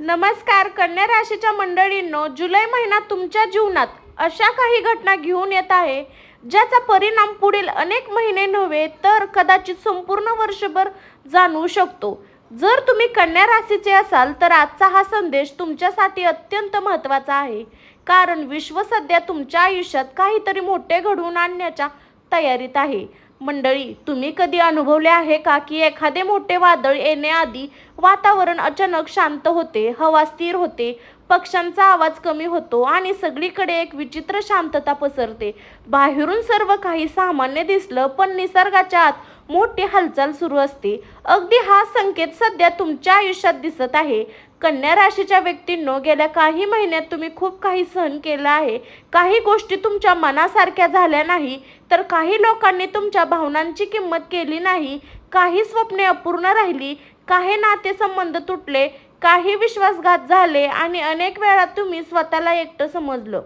नमस्कार कन्या राशीच्या मंडळींनो, जुलै महिना तुमच्या जीवनात अशा काही घटना घेऊन येत आहे ज्याचा परिणाम पुढील अनेक महिने नव्हे तर कदाचित संपूर्ण वर्षभर जाणवू शकतो. जर तुम्ही कन्या राशीचे असाल तर आजचा हा संदेश तुमच्यासाठी अत्यंत महत्त्वाचा आहे, कारण विश्व सध्या तुमच्या आयुष्यात काहीतरी मोठे घडवून आणण्याच्या तयारीत आहे. मंडळी, तुम्ही कधी अनुभवले आहे का की एखादे मोठे वादळ येण्याआधी वातावरण अचानक शांत होते, हवा स्थिर होते, पक्ष्यांचा आवाज कमी होतो आणि सगळीकडे एक विचित्र शांतता पसरते. बाहेरून सर्व काही सामान्य दिसलं पण निसर्गाच्या आत मोठी हालचाल सुरू असते. अगदी हा संकेत सध्या तुमच्या आयुष्यात दिसत आहे. कन्या राशीच्या व्यक्तींनो, गेल्या काही महिन्यात तुम्ही खूप काही सहन केलं आहे. काही गोष्टी तुमच्या मनासारख्या झाल्या नाही, तर काही लोकांनी तुमच्या भावनांची किंमत केली नाही, काही स्वप्ने अपूर्ण राहिली, काही नातेसंबंध तुटले, काही विश्वासघात झाले आणि अनेक वेळा तुम्ही स्वतःला एकटं समजलं.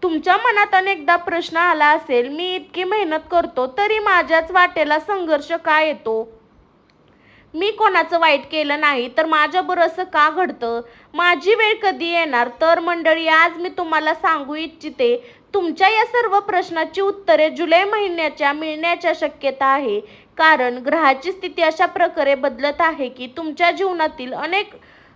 तुमच्या मनात अनेकदा प्रश्न आला असेल, मी इतकी मेहनत करतो तरी माझ्याच वाटेला संघर्ष का येतो? मी कोणाचं वाईट केलं नाही तर माझ्याबरोबर असं का घडतं? माझी वेळ कधी येणार? तर मंडळी, आज मी तुम्हाला सांगू इच्छिते, तुमच्या या सर्व प्रश्नाची उत्तरे जुलै महिन्याच्या मिळण्याच्या शक्यता आहे. कारण ग्रहाची स्थिती अशा प्रकारे बदलत आहे की तुमच्या जीवनातील अनेक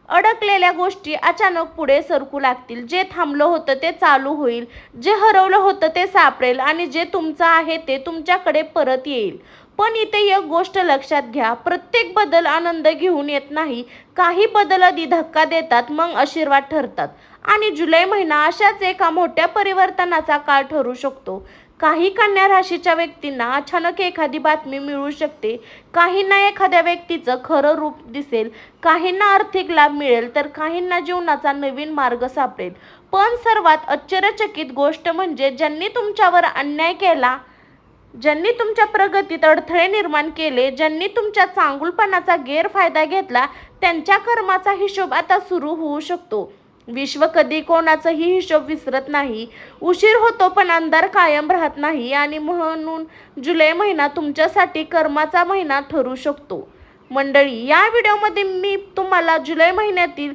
अडकलेल्या गोष्टी अचानक पुढे सरकू लागतील. जे थांबलं होतं ते चालू होईल, जे हरवलं होतं ते सापडेल आणि जे तुमचं आहे ते तुमच्याकडे परत येईल. पण इथे एक गोष्ट लक्षात घ्या, प्रत्येक बदल आनंद घेऊन येत नाही. काही बदल आधी धक्का देतात मग आशीर्वाद ठरतात. आणि जुलै महिना अशाच एका मोठ्या परिवर्तनाचा काळ ठरू शकतो. काही कन्या राशीच्या व्यक्तींना अचानक एखादी बातमी मिळू शकते, काहींना एखाद्या व्यक्तीचं खरं रूप दिसेल, काहींना आर्थिक लाभ मिळेल तर काहींना जीवनाचा नवीन मार्ग सापडेल. पण सर्वात आश्चर्यचकित गोष्ट म्हणजे ज्यांनी तुमच्यावर अन्याय केला, ज्यांनी तुमच्या प्रगतीत अडथळे निर्माण केले, ज्यांनी तुमच्या चांगुलपणाचा गैरफायदा घेतला, त्यांच्या कर्माचा हिशोब आता सुरू होऊ शकतो. विश्व कधी कोणाचाही हिशोब विसरत नाही. उशीर होतो पण अंधार कायम राहत नाही आणि म्हणून जुलै महिना तुमच्यासाठी कर्माचा महिना ठरू शकतो. मंडळी, या व्हिडिओमध्ये मी तुम्हाला जुलै महिन्यातील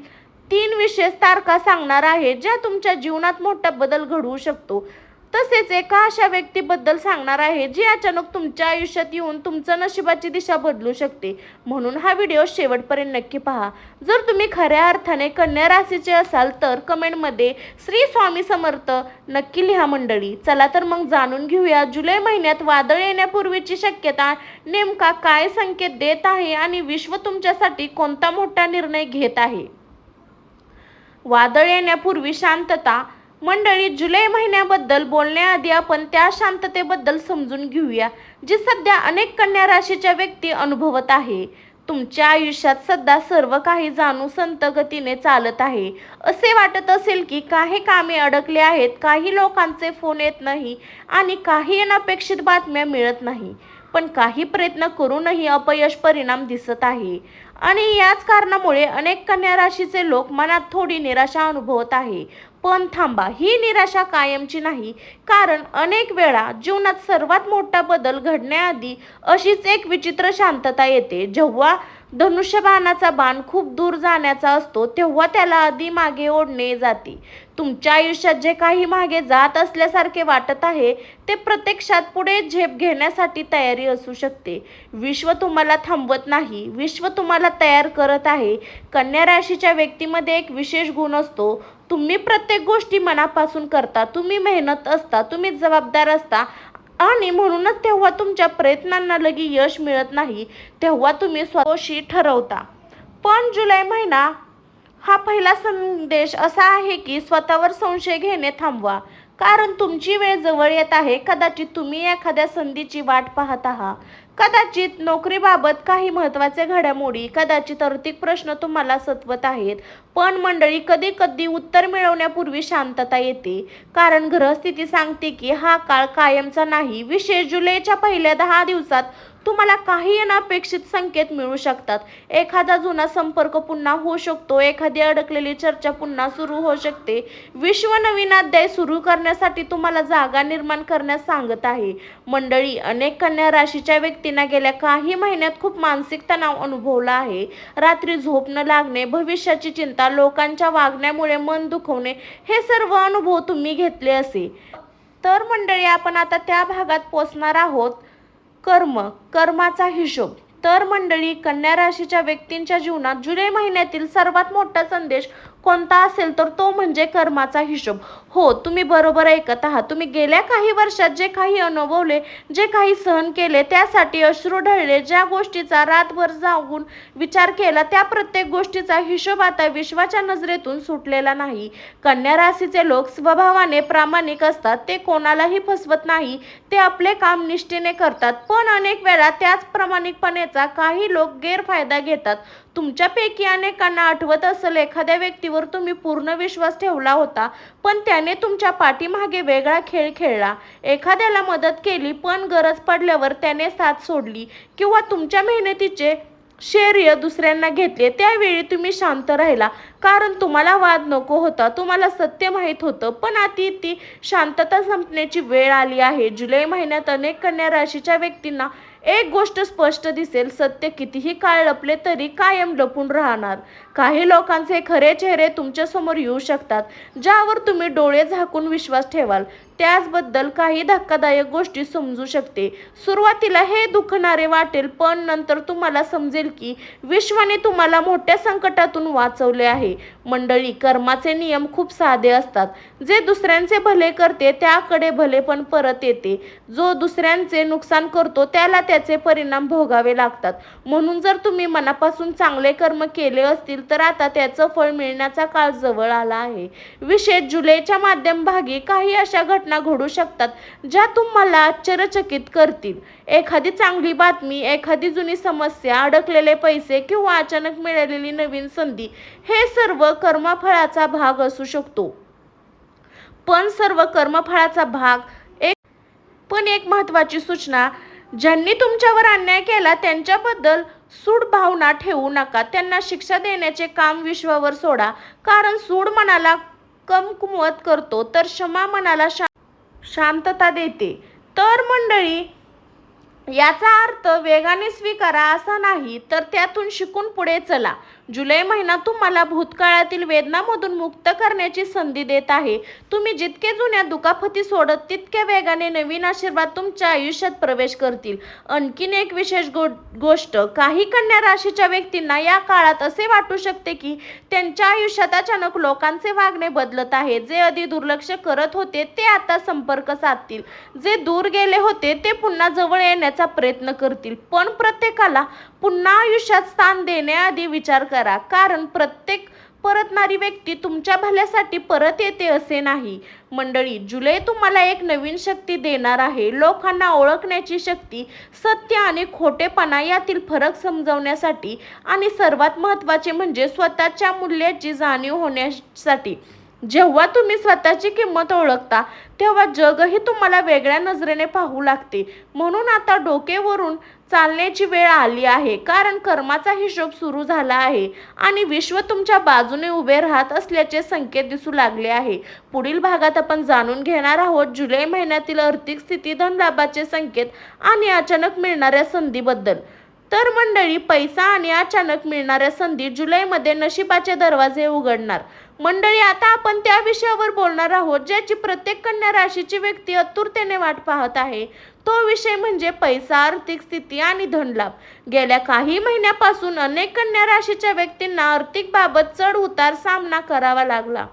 3 विशेष तारखा सांगणार आहे ज्या तुमच्या जीवनात मोठा बदल घडवू शकतो. तसेच एका अशा व्यक्तीबद्दल सांगणार आहे जी अचानक तुमच्या आयुष्यात येऊन तुमचं नशिबाची दिशा बदलू शकते. म्हणून हा व्हिडिओ शेवटपर्यंत नक्की पहा. जर तुम्ही खऱ्या अर्थाने कन्या राशीचे असाल तर कमेंटमध्ये श्री स्वामी समर्थ नक्की लिहा. मंडळी, चला तर मग जाणून घेऊया जुलै महिन्यात वादळ येण्यापूर्वीची शक्यता नेमका काय संकेत देत आहे आणि विश्व तुमच्यासाठी कोणता मोठा निर्णय घेत आहे. वादळ येण्यापूर्वी शांतता. मंडळी, जुलै महिन्याबद्दल बोलण्याआधी आपण त्या शांततेबद्दल समजून घेऊया जी सध्या अनेक कन्या राशीच्या व्यक्ती अनुभवत आहे. तुमच्या आयुष्यात सध्या सर्व काही जाणू संत गतीने चालत आहे. असे वाटत असेल की काही कामे अडकले आहेत, काही लोकांचे फोन येत नाही आणि काही अनपेक्षित बातम्या मिळत नाही. पण काही प्रयत्न करूनही अपयश परिणाम दिसत आहे आणि याच कारणामुळे अनेक कन्या राशीचे लोक मनात थोडी निराशा अनुभवत आहे. पण थांबा, ही निराशा कायमची नाही, कारण अनेक वेळा जीवनात सर्वात मोठा बदल घडण्याआधी अशीच एक विचित्र शांतता येते. जेव्हा धनुष्यबाणाचा बाण खूप दूर जाण्याचा असतो तेव्हा त्याला आधी मागे ओढणे जाते. तुमच्या आयुष्यात जे काही मागे जात असल्यासारखे वाटत आहे ते प्रत्यक्षात पुढे झेप घेण्यासाठी तयारी असू शकते. विश्व तुम्हाला थांबवत नाही, विश्व तुम्हाला तयार करत आहे. कन्या राशीच्या व्यक्तीमध्ये एक विशेष गुण असतो, तुम्ही प्रत्येक गोष्टी मनापासून करता, तुम्ही मेहनत असता, तुम्ही जबाबदार असता आणि म्हणूनच तेव्हा तुमच्या प्रयत्नांना लगी यश मिळत नाही तेव्हा तुम्ही स्वतःशी ठरवता. पण जुलै महिना हा पहिला संदेश असा आहे की स्वतःवर संशय घेणे थांबवा, कारण तुमची वेळ जवळ येत आहे. कदाचित तुम्ही एखाद्या संधीची वाट पाहत आहात, कदाचित नोकरीबाबत काही महत्त्वाचे घडामोडी, कदाचित आर्थिक प्रश्न तुम्हाला सतवत आहेत. पण मंडळी, कधी कधी उत्तर मिळवण्यापूर्वी शांतता येते, कारण ग्रहस्थिती सांगते की हा काळ कायमचा नाही. विशेष जुलैच्या पहिल्या 10 दिवसात तुम्हाला काही अनपेक्षित संकेत मिळू शकतात. एखादा जुना संपर्क पुन्हा होऊ शकतो, एखादी अडकलेली चर्चा पुन्हा सुरू होऊ शकते. विश्व नवीन अध्याय सुरू करण्यासाठी तुम्हाला जागा निर्माण करण्यास सांगत आहे. मंडळी, अनेक कन्या राशीच्या व्यक्ती व्यक्तींना गेल्या काही महिन्यात खूप मानसिक तणाव अनुभवला आहे. रात्री झोप न लागणे, भविष्याची चिंता, लोकांच्या वागण्यामुळे मन दुखवणे, हे सर्व अनुभव तुम्ही घेतले असे. तर मंडळी, आपण आता त्या भागात पोहोचणार आहोत, कर्माचा हिशोब. तर मंडळी, कन्या राशीच्या व्यक्तींच्या जीवनात जुलै महिन्यातील सर्वात मोठा संदेश कोणता असेल तर तो म्हणजे कर्माचा हिशोब. हो, तुम्ही बरोबर ऐकत आहात. तुम्ही गेल्या काही वर्षात जे काही अनुभवले, जे काही सहन केले, त्यासाठी अश्रू ढळले, ज्या गोष्टीचा रातभर जागून विचार केला, त्या प्रत्येक गोष्टीचा हिशोब आता विश्वाच्या नजरेतून सुटलेला नाही. कन्या राशीचे लोक स्वभावाने प्रामाणिक असतात. ते कोणालाही फसवत नाही. ते आपले काम निष्ठेने करतात. पण अनेक वेळा त्याच प्रामाणिकपणाचा काही लोक गैरफायदा घेतात. तुमच्यापैकी अनेकांना आठवत असेल, एखाद्या व्यक्तीवर तुम्ही पूर्ण विश्वास ठेवला होता, पण त्याने तुमच्या पाठीमागे वेगळा खेळ खेळला. एखाद्याला मदत केली, पण गरज पडल्यावर त्याने साथ सोडली, किंवा तुमच्या मेहनतीचे श्रेय दुसऱ्यांना घेतले. त्यावेळी तुम्ही शांत राहिला, कारण तुम्हाला वाद नको होता. तुम्हाला सत्य माहीत होतं, पण आता ती शांतता संपण्याची वेळ आली आहे. जुलै महिन्यात अनेक कन्या राशीच्या व्यक्तींना एक गोष्ट स्पष्ट दिसेल: सत्य कितीही काळ लपले तरी कायम लपून राहणार. काही लोकांचे खरे चेहरे तुमच्या समोर येऊ शकतात, ज्यावर तुम्ही डोळे झाकून विश्वास ठेवाल. त्याचबद्दल काही धक्कादायक गोष्टी समजू शकते. सुरुवातीला हे दुखणारे वाटेल, पण नंतर तुम्हाला समजेल की विश्वाने तुम्हाला मोठ्या संकटातून वाचवले आहे. मंडळी, कर्माचे नियम खूप साधे असतात. जे दुसऱ्यांचे भले करते त्याकडे भलेपण परत येते. जो दुसऱ्यांचे नुकसान करतो त्याला त्याचे परिणाम भोगावे लागतात. म्हणून जर तुम्ही मनापासून चांगले कर्म केले असतील तर आता त्याचं फळ मिळण्याचा काळ जवळ आला आहे. विशेष जुलैच्या मध्यम भागी काही अशा घटना घडू शकतात ज्या तुम्हाला आश्चर्यचकित करतील. एखादी चांगली बातमी, एखादी जुनी समस्या, अडकलेले पैसे किंवा अचानक मिळालेली नवीन संधी, हे सर्व कर्मफळाचा भाग असू शकतो. पण सर्व कर्मफळाचा भाग एक महत्त्वाची सूचना: ज्यांनी तुमच्यावर अन्याय केला त्यांच्याबद्दल सूड भावना ठेवू नका. त्यांना शिक्षा देण्याचे काम विश्वावर सोडा, कारण सूड मनाला कमकुवत करतो, तर क्षमा मनाला शांतता देते. तर मंडळी, याचा अर्थ वेगाने स्वीकारा असा नाही, तर त्यातून शिकून पुढे चला. जुलै महिना तुम्हाला भूतकाळातील वेदनांमधून मुक्त करण्याची संधी देत आहे. तुम्ही जितके जुन्या दुखापती सोडत, तितक्या वेगाने नवीन आशीर्वाद तुमच्या आयुष्यात प्रवेश करतील. आणखीन एक विशेष गोष्ट: काही कन्या राशीच्या व्यक्तींना या काळात असे वाटू शकते की त्यांच्या आयुष्यात अचानक लोकांचे वागणे बदलत आहे. जे आधी दुर्लक्ष करत होते ते आता संपर्क साधतील. जे दूर गेले होते ते पुन्हा जवळ येण्याचा प्रयत्न करतील. पण प्रत्येकाला पुन्हा आयुष्यात स्थान देण्याआधी विचार करा, कारण प्रत्येक परतणारी व्यक्ती तुमच्या भल्यासाठी परत येते असे नाही. मंडळी, जुलै तुम्हाला एक नवीन शक्ती देणार आहे. लोकांना ओळखण्याची शक्ती, सत्य आणि खोटेपणा यातील फरक समजवण्यासाठी, आणि सर्वात महत्त्वाचे म्हणजे स्वतःच्या मूल्याची जाणीव होण्यासाठी. जेव्हा तुम्ही स्वतःची किंमत ओळखता तेव्हा जगही तुम्हाला वेगळ्या नजरेने पाहू लागते. म्हणून आता डोकेवरून चालण्याची वेळ आली आहे, कारण कर्माचा हिशोब सुरू झाला आहे आणि विश्व तुमच्या बाजूने उभे राहत असल्याचे संकेत दिसू लागले आहे. पुढील भागात आपण जाणून घेणार आहोत जुलै महिन्यातील आर्थिक स्थिती, धनलाभाचे संकेत आणि अचानक मिळणाऱ्या संधीबद्दल. तर मंडळी, पैसा आणि अचानक मिळणाऱ्या संधी जुलैमध्ये नशिबाचे दरवाजे उघडणार. मंडळी, आता आपण त्या विषयावर बोलणार आहोत ज्याची प्रत्येक कन्या राशीची व्यक्ती आतुरतेने वाट पाहत आहे. तो विषय म्हणजे पैसा, आर्थिक स्थिती आणि धनलाभ. गेल्या काही महिन्यापासून अनेक कन्या राशीच्या व्यक्तींना आर्थिक बाबत चढ उतार सामना करावा लागला.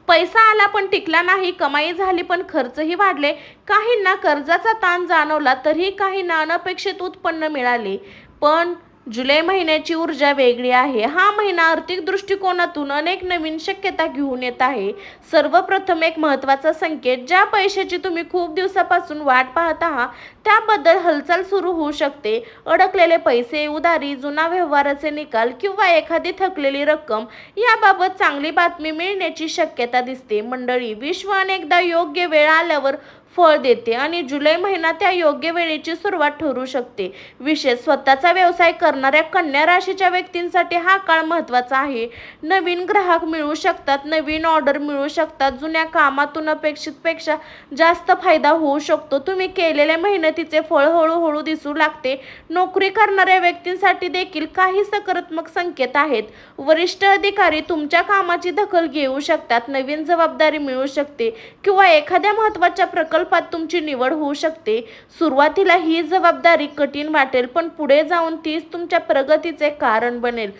पैसा आला पण टिकला नाही, कमाई झाली पण खर्चही वाढले. काहींना कर्जाचा ताण जाणवला, तरीही काहींना अनपेक्षित उत्पन्न मिळाले. पण जुलै महिन्याची ऊर्जा वेगळी आहे. हा महिना आर्थिक दृष्टिकोनातून अनेक नवीन शक्यता घेऊन येत आहे. सर्वप्रथम एक महत्त्वाचा संकेत: ज्या पैशाची तुम्ही खूप दिवसापासून वाट पाहत आहात त्याबद्दल हालचाल सुरू होऊ शकते. अडकलेले पैसे, उधारी, जुना व्यवहाराचे निकाल किंवा एखादी थकलेली रक्कम याबाबत चांगली बातमी मिळण्याची शक्यता दिसते. मंडळी, विश्व अनेकदा योग्य वेळ आल्यावर फळ देते आणि जुलै महिना त्या योग्य वेळेची सुरुवात ठरू शकते. विशेष स्वतःचा व्यवसाय करणाऱ्या कन्या राशीच्या व्यक्तींसाठी हा काळ महत्त्वाचा आहे. नवीन ग्राहक मिळू शकतात, नवीन ऑर्डर मिळू शकतात, जुन्या कामातून अपेक्षितपेक्षा जास्त फायदा होऊ शकतो. तुम्ही केलेल्या मेहनतीचे फळ हळूहळू दिसू लागते. नोकरी करणाऱ्या व्यक्तींसाठी देखील काही सकारात्मक संकेत आहेत. वरिष्ठ अधिकारी तुमच्या कामाची दखल घेऊ शकतात, नवीन जबाबदारी मिळू शकते किंवा एखाद्या महत्त्वाच्या प्रकल्पात तुमची निवड होऊ शकते. सुरुवातीला ही जबाबदारी कठीण वाटेल, पण पुढे जाऊन तीच तुमच्या प्रगतीचे कारण बनेल.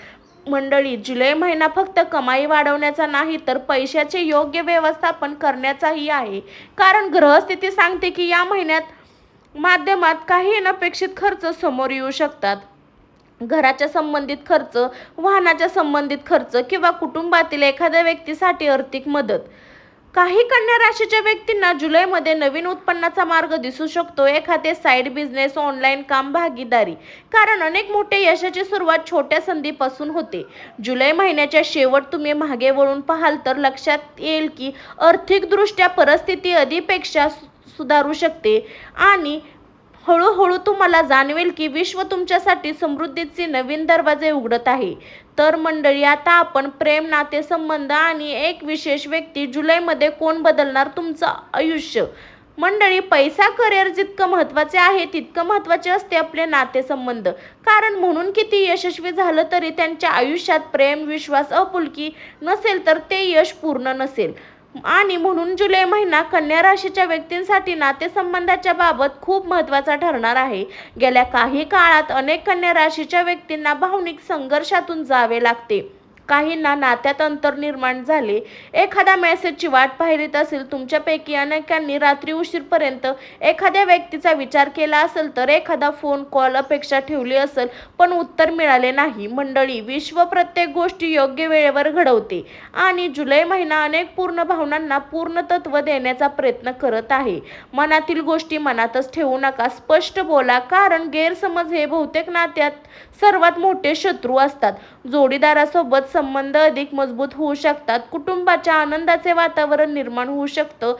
मंडळी, जुलै महिना फक्त कमाई वाढवण्याचा नाही तर पैशाचे योग्य व्यवस्थापन करण्याचाही आहे. कारण ग्रहस्थिती सांगते की या महिन्यात माध्यमात काही अनपेक्षित खर्च समोर येऊ शकतात. घराच्या संबंधित खर्च, वाहनाच्या संबंधित खर्च किंवा कुटुंबातील एखाद्या व्यक्तीसाठी आर्थिक मदत. काही कन्या राशीच्या व्यक्तींना जुलैमध्ये नवीन उत्पन्नाचा मार्ग दिसू शकतो. एखादे साईड बिझनेस, ऑनलाईन काम, भागीदारी. कारण अनेक मोठे यशाची सुरुवात छोट्या संधीपासून होते. जुलै महिन्याच्या शेवट तुम्ही मागे वळून पाहाल तर लक्षात येईल की आर्थिकदृष्ट्या परिस्थिती आधीपेक्षा सुधारू शकते आणि हळूहळू तुम्हाला जाणवेल की विश्व तुमच्यासाठी समृद्धीचे नवीन दरवाजे उघडत आहे. तर मंडळी, आता आपण प्रेम, नातेसंबंध आणि एक विशेष व्यक्ती जुलैमध्ये कोण बदलणार तुमचं आयुष्य. मंडळी, पैसा, करिअर जितकं महत्त्वाचे आहे तितकं महत्त्वाचे असते आपले नातेसंबंध. कारण म्हणून किती यशस्वी झालं तरी त्यांच्या आयुष्यात प्रेम, विश्वास, आपुलकी नसेल तर ते यश पूर्ण नसेल. आणि म्हणून जुलै महिना कन्या राशीच्या व्यक्तींसाठी नातेसंबंधाच्या बाबत खूप महत्त्वाचा ठरणार आहे. गेल्या काही काळात अनेक कन्या राशीच्या व्यक्तींना भावनिक संघर्षातून जावे लागते. काहींना नात्यात अंतर निर्माण झाले, एखाद्या मेसेजची वाट पाहिलीत असेल. तुमच्यापैकी अनेकांनी रात्री उशीरपर्यंत एखाद्या व्यक्तीचा विचार केला असेल तर एखादा फोन कॉल अपेक्षा ठेवली असेल पण उत्तर मिळाले नाही. मंडळी, विश्व प्रत्येक गोष्टी योग्य वेळेवर घडवते आणि जुलै महिना अनेक पूर्ण भावनांना पूर्णत्व देण्याचा प्रयत्न करत आहे. मनातील गोष्टी मनातच ठेवू नका, स्पष्ट बोला. कारण गैरसमज हे बहुतेक नात्यात सर्वात मोठे शत्रू असतात. जोडीदारासोबत संबंध अधिक मजबूत होऊ शकतात. कुटुंबाच्या आनंदाचे वातावरण निर्माण होऊ शकतं.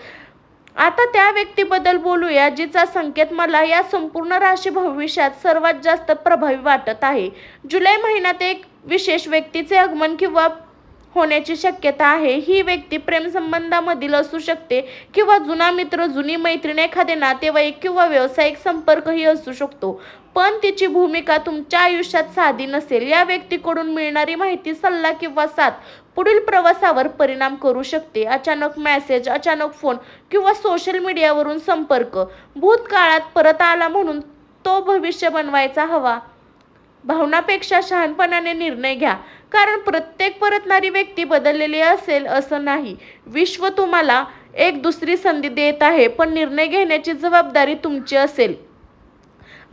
आता त्या व्यक्तीबद्दल बोलूया जिचा संकेत मला या संपूर्ण राशी भविष्यात सर्वात जास्त प्रभावी वाटत आहे. जुलै महिन्यात एक विशेष व्यक्तीचे आगमन किंवा होण्याची शक्यता आहे. ही व्यक्ती प्रेमसंबंधामधील असू शकते किंवा जुना मित्र, जुनी मैत्रीण, एखादे नातेवाईक किंवा व्यावसायिक संपर्कही असू शकतो. पण तिची भूमिका तुमच्या आयुष्यात साधी नसेल. या व्यक्तीकडून मिळणारी माहिती, सल्ला किंवा साथ पुढील प्रवासावर परिणाम करू शकते. अचानक मेसेज, अचानक फोन किंवा सोशल मीडियावरून संपर्क. भूतकाळात परत आला म्हणून तो भविष्य बनवायचा हवा. भावनापेक्षा शहाणपणाने निर्णय घ्या. कारण प्रत्येक परतणारी व्यक्ती बदललेली असेल असं नाही. विश्व तुम्हाला एक दुसरी संधी देत आहे, पण निर्णय घेण्याची जबाबदारी तुमची असेल.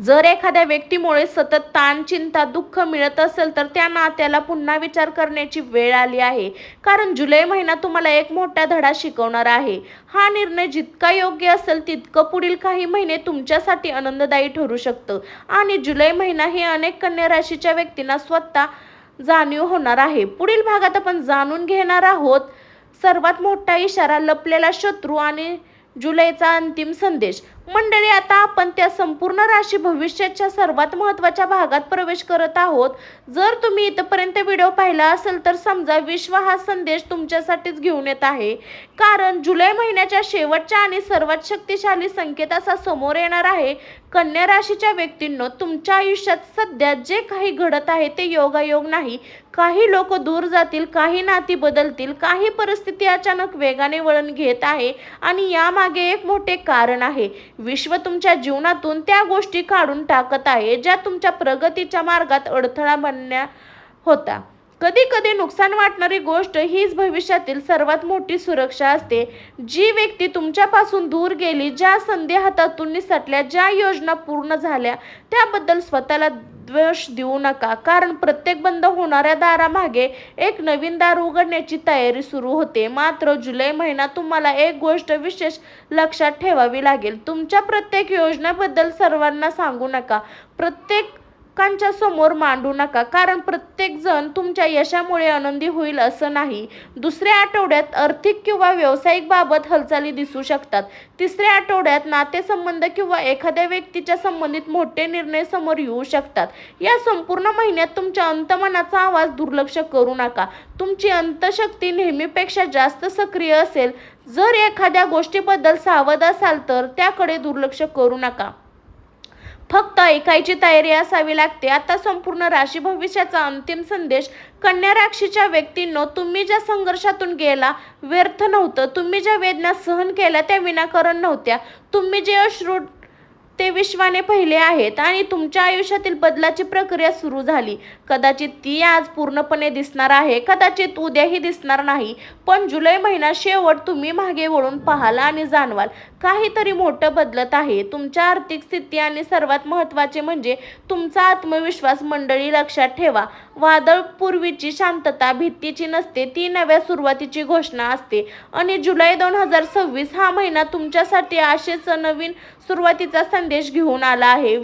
जर एखाद्या व्यक्तीमुळे सतत ताण, चिंता, दुःख मिळत असेल तर त्या नात्याला पुन्हा विचार करण्याची वेळ आली आहे. कारण जुलै महिना तुम्हाला एक मोठा धडा शिकवणार आहे. हा निर्णय जितका योग्य असेल तितकं पुढील काही महिने तुमच्यासाठी आनंददायी ठरू शकतं. आणि जुलै महिना हे अनेक कन्या राशीच्या व्यक्तींना स्वतः जाणीव होणार आहे. पुढील भागात आपण जाणून घेणार आहोत सर्वात मोठा इशारा, लपलेला शत्रू आणि जुलैचा अंतिम संदेश. मंडळी, आता आपण त्या संपूर्ण राशी भविष्याच्या सर्वात महत्त्वाच्या भागात प्रवेश करत आहोत. जर तुम्ही इथपर्यंत व्हिडिओ पाहिला असेल तर समजा विश्व हा संदेश तुमच्यासाठीच घेऊन येत आहे. कारण जुलै महिन्याच्या शेवटच्या आणि सर्वात शक्तिशाली संकेत असा समोर येणार आहे. कन्या राशीच्या व्यक्तींनो, तुमच्या आयुष्यात सध्या जे काही घडत आहे ते योगायोग नाही. काही लोक दूर जातील, काही नाती बदलतील, काही परिस्थिती अचानक वेगाने वळण घेत आहे आणि यामागे एक मोठे कारण आहे. विश्व तुमच्या जीवनातून त्या गोष्टी काढून टाकत आहे ज्या तुमच्या प्रगतीच्या मार्गात अडथळा बनल्या होता. कधी कधी नुकसान वाटणारी गोष्ट हीच भविष्यातील सर्वात मोठी सुरक्षा असते. जी व्यक्ती तुमच्यापासून दूर गेली, ज्या संधी हातातून निसटल्या, ज्या योजना पूर्ण झाल्या त्याबद्दल स्वतःला दोष देऊ नका. कारण प्रत्येक बंद होणाऱ्या दारामागे एक नवीन दार उघडण्याची तयारी सुरू होते. मात्र जुलै महिना तुम्हाला एक गोष्ट विशेष लक्षात ठेवावी लागेल. तुमच्या प्रत्येक योजनेबद्दल सर्वांना सांगू नका. प्रत्येक लोकांच्या समोर मांडू नका, कारण प्रत्येक जण तुमच्या यशामुळे आनंदी होईल असं नाही. दुसऱ्या आठवड्यात आर्थिक किंवा व्यावसायिक बाबत हालचाली दिसू शकतात. तिसऱ्या आठवड्यात नातेसंबंध किंवा एखाद्या व्यक्तीच्या संबंधित मोठे निर्णय समोर येऊ शकतात. या संपूर्ण महिन्यात तुमच्या अंतर्मनाचा आवाज दुर्लक्ष करू नका. तुमची अंतःशक्ती नेहमीपेक्षा जास्त सक्रिय असेल. जर एखाद्या गोष्टीबद्दल सावध असाल तर त्याकडे दुर्लक्ष करू नका. फक्त ऐकायची तयारी असावी लागते. आता संपूर्ण राशी भविष्याचा अंतिम संदेश. कन्या राशीच्या व्यक्तींनो, तुम्ही ज्या संघर्षातून गेला व्यर्थ नव्हतं. तुम्ही ज्या वेदना सहन केल्या त्या विनाकारण नव्हत्या. तुम्ही जे अश्रू ते विश्वाने पाहिले आहेत आणि तुमच्या आयुष्यातील बदलाची प्रक्रिया सुरू झाली. कदाचित ती आज पूर्णपणे दिसणार आहे, कदाचित उद्याही दिसणार नाही, पण जुलै महिना शेवट तुम्ही मागे वळून पाहाल आणि जाणवाल काहीतरी मोठं बदलत आहे. तुमच्या आर्थिक स्थिती आणि सर्वात महत्त्वाचे म्हणजे तुमचा आत्मविश्वास. मंडळी, लक्षात ठेवा, वादळ पूर्वीची शांतता भीतीची नसते, ती नव्या सुरुवातीची घोषणा असते. आणि जुलै 2026 हा महिना तुमच्यासाठी आशेचा नवीन सुरुवातीचा संदेश घेऊन आला आहे.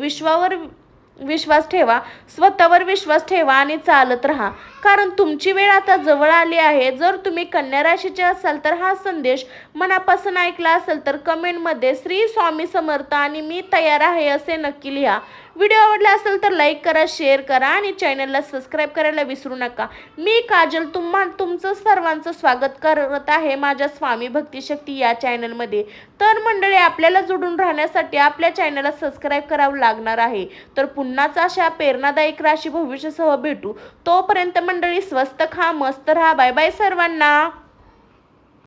विश्वास ठेवा, स्वतःवर विश्वास ठेवा आणि चालत राहा, कारण तुमची वेळ आता जवळ आली आहे. जर तुम्ही कन्या राशीचे असाल तर हा संदेश मनापासून ऐकला असेल तर कमेंटमध्ये श्री स्वामी समर्थ आणि मी तयार आहे असे नक्की लिहा. व्हिडिओ आवडला असेल तर लाईक करा, शेअर करा आणि चॅनलला सबस्क्राईब करायला विसरू नका. मी काजल तुमचं सर्वांचं स्वागत करत आहे माझ्या स्वामी भक्ती शक्ती या चॅनलमध्ये. तर मंडळी, आपल्याला जोडून राहण्यासाठी आपल्या चॅनलला सबस्क्राईब करावं लागणार आहे. तर पुन्हाच अशा प्रेरणादायक राशी भविष्यासह भेटू. तोपर्यंत मंडळी, स्वस्त खा, मस्त राहा. बाय बाय सर्वांना.